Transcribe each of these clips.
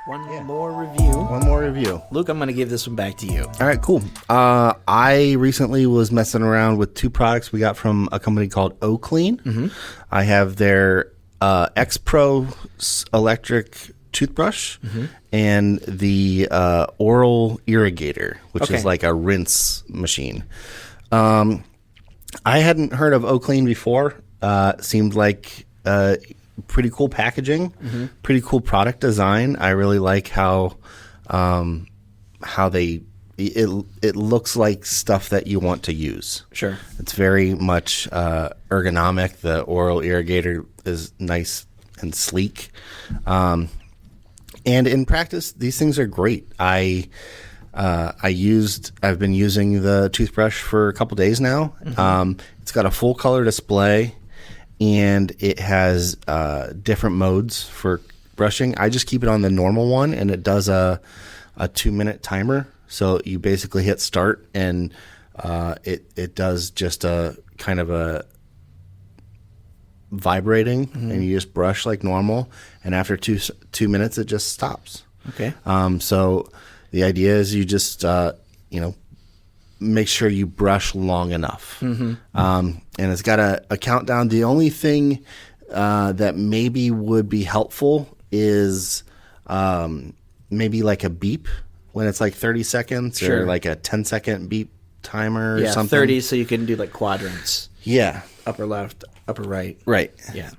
One more review. One more review. Luke, I'm going to give this one back to you. All right, cool. I recently was messing around with two products we got from a company called Oclean. Mm-hmm. I have their X Pro electric toothbrush and the Oral Irrigator, which is like a rinse machine. I hadn't heard of Oclean before. Seemed like pretty cool packaging, pretty cool product design. I really like how it looks like stuff that you want to use. Sure. It's very much ergonomic. The Oral Irrigator is nice and sleek. And in practice, these things are great. I've been using the toothbrush for a couple days now. It's got a full color display, and it has different modes for brushing. I just keep it on the normal one, and it does a 2-minute timer. So you basically hit start, and it does just a kind of a vibrating, and you just brush like normal. And after 2 minutes, it just stops. Okay. So the idea is you just make sure you brush long enough. And it's got a countdown. The only thing that maybe would be helpful is maybe like a beep when it's like 30 seconds or like a 10-second beep timer or something. 30 so you can do like quadrants. Yeah. Upper left, upper right. Right. Yeah.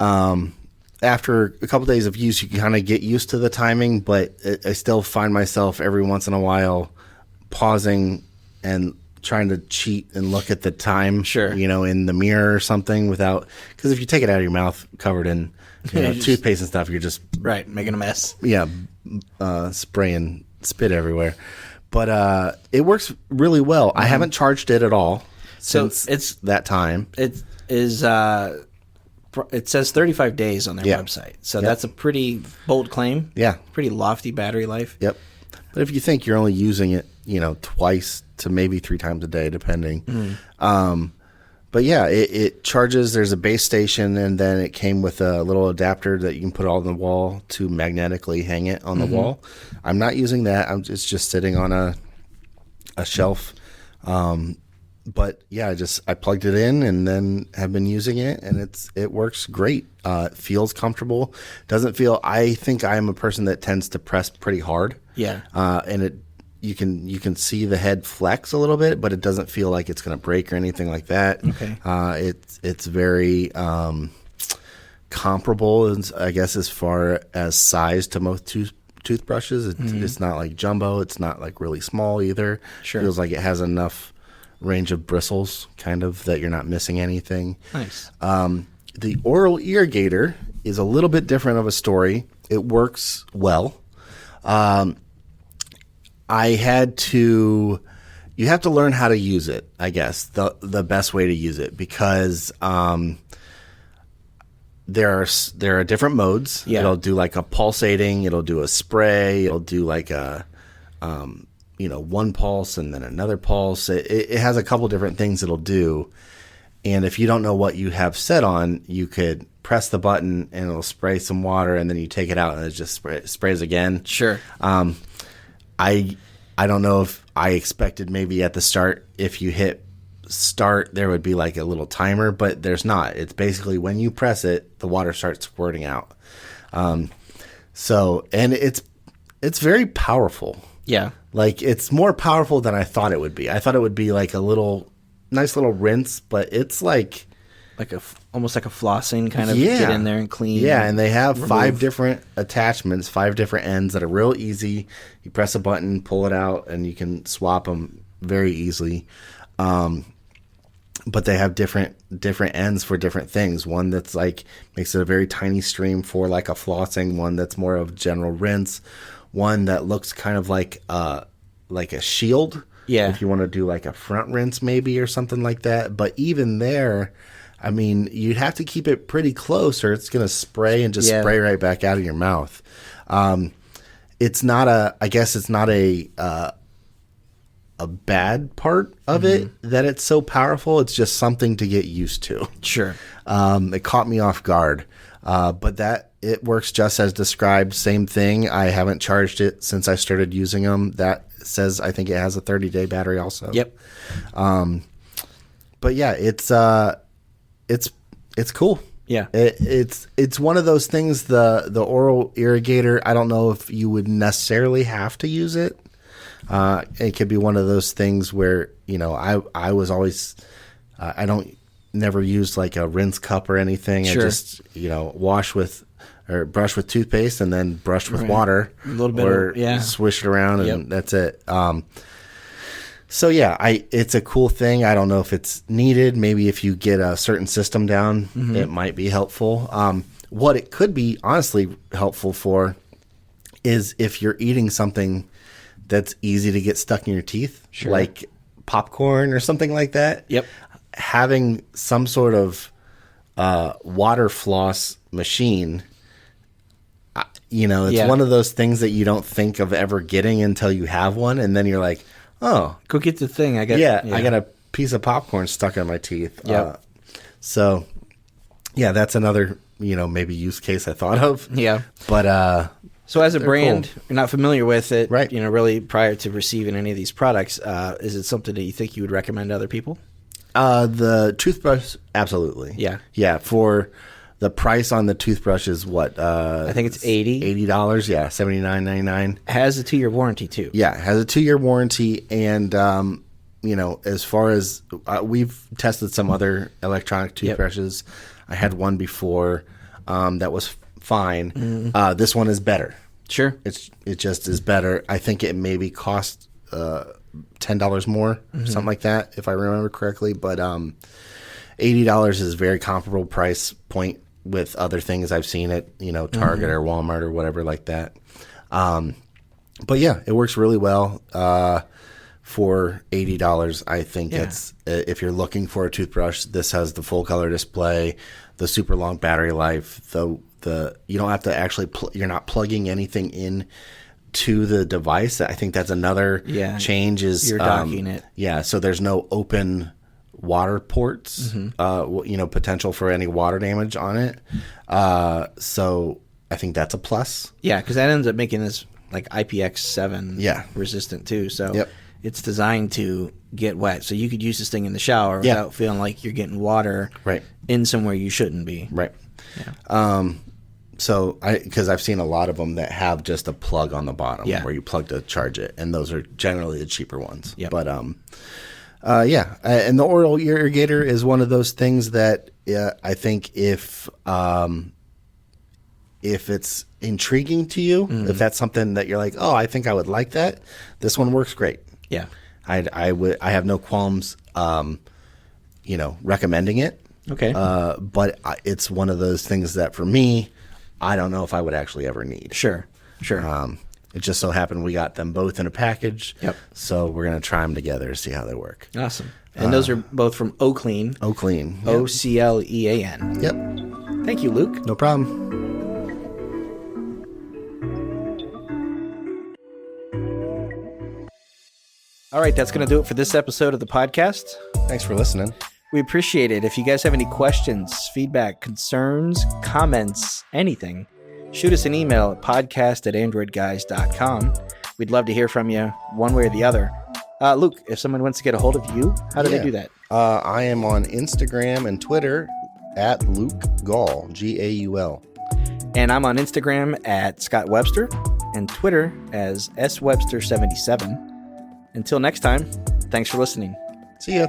After a couple days of use, you can kind of get used to the timing, but I still find myself every once in a while pausing and trying to cheat and look at the time, in the mirror or something because if you take it out of your mouth covered in toothpaste and stuff, you're just making a mess. Yeah, spraying spit everywhere. But it works really well. I haven't charged it at all since it's that time. It is. It says 35 days on their website, so that's a pretty bold claim. Yeah, pretty lofty battery life. Yep. But if you think you're only using it, twice to maybe 3 times a day, depending. But yeah, it charges. There's a base station, and then it came with a little adapter that you can put on the wall to magnetically hang it on the wall. I'm not using that. It's just sitting on a shelf. But yeah, I plugged it in and then have been using it, and it works great. It feels comfortable. Doesn't feel. I think I am a person that tends to press pretty hard. Yeah. And you can see the head flex a little bit, but it doesn't feel like it's going to break or anything like that. Okay. It's very comparable, I guess, as far as size to most toothbrushes. It's not like jumbo. It's not like really small either. Sure. Feels like it has enough range of bristles, kind of, that you're not missing anything. Nice. The Oral Irrigator is a little bit different of a story. It works well. You have to learn how to use it, I guess, the best way to use it, because there are different modes. Yeah. It'll do like a pulsating, it'll do a spray, it'll do like a one pulse and then another pulse. It has a couple different things it'll do. And if you don't know what you have set on, you could press the button and it'll spray some water, and then you take it out and it just sprays again. Sure. I don't know if I expected maybe at the start, if you hit start, there would be like a little timer, but there's not. It's basically when you press it, the water starts squirting out. And it's very powerful. Yeah. Like, it's more powerful than I thought it would be. I thought it would be like a nice little rinse, but it's like almost like a flossing kind of get in there and clean. Yeah, and they have 5 different attachments, 5 different ends that are real easy. You press a button, pull it out, and you can swap them very easily. But they have different ends for different things. One that's like makes it a very tiny stream for like a flossing. One that's more of general rinse. One that looks kind of like a shield. Yeah. If you want to do like a front rinse maybe or something like that. But even there, I mean, you'd have to keep it pretty close, or it's going to spray and just spray right back out of your mouth. It's not a bad part of it that it's so powerful. It's just something to get used to. Sure. It caught me off guard. But that it works just as described. Same thing. I haven't charged it since I started using them. That says I think it has a 30-day battery also. Yep. But yeah, it's cool. Yeah. It's one of those things. The Oral Irrigator, I don't know if you would necessarily have to use it. It could be one of those things where, I was always, never used like a rinse cup or anything. Sure. I just, wash with or brush with toothpaste and then brush with water. A little bit swish it around and that's it. So yeah, it's a cool thing. I don't know if it's needed. Maybe if you get a certain system down, it might be helpful. What it could be honestly helpful for is if you're eating something that's easy to get stuck in your teeth, like popcorn or something like that. Yep. Having some sort of water floss machine, it's one of those things that you don't think of ever getting until you have one, and then you're like, oh, go get the thing. I got a piece of popcorn stuck in my teeth. Yep. So yeah, that's another maybe use case I thought of. Yeah. But so as a brand, cool. You're not familiar with it, right? Really prior to receiving any of these products, is it something that you think you would recommend to other people? The toothbrush, absolutely. Yeah. Yeah. For the price on the toothbrush is what? I think it's $80. Yeah, $79.99. Has a 2-year warranty too. Yeah, it has a 2-year warranty, and as far as we've tested some other electronic toothbrushes. Yep. I had one before that was fine. Mm-hmm. This one is better. Sure, it just is better. I think it maybe cost $10 more, something like that, if I remember correctly. But $80 is a very comparable price point with other things I've seen at Target or Walmart or whatever like that. But yeah, it works really well for $80. I think it's if you're looking for a toothbrush, this has the full color display, the super long battery life. The you don't have to actually you're not plugging anything in to the device. I think that's another change. Is you're docking it. Yeah, so there's no open water ports. Potential for any water damage on it. So I think that's a plus. Yeah, because that ends up making this like IPX7 resistant too. So it's designed to get wet. So you could use this thing in the shower without feeling like you're getting water in somewhere you shouldn't be. Right. Yeah. So because I've seen a lot of them that have just a plug on the bottom where you plug to charge it, and those are generally the cheaper ones. Yep. But and the Oral Irrigator is one of those things that I think if it's intriguing to you, if that's something that you're like, oh, I think I would like that, this one works great. Yeah, I have no qualms, recommending it. Okay, but it's one of those things that for me, I don't know if I would actually ever need. Sure. It just so happened we got them both in a package. Yep. So we're going to try them together to see how they work. Awesome. And those are both from Oclean. Oclean. Yep. Oclean. Yep. Thank you, Luke. No problem. All right, that's going to do it for this episode of the podcast. Thanks for listening. We appreciate it. If you guys have any questions, feedback, concerns, comments, anything, shoot us an email at podcast@AndroidGuys.com. We'd love to hear from you one way or the other. Luke, if someone wants to get a hold of you, how do they do that? I am on Instagram and Twitter at Luke Gaul, Gaul. And I'm on Instagram at Scott Webster and Twitter as SWebster77. Until next time, thanks for listening. See ya.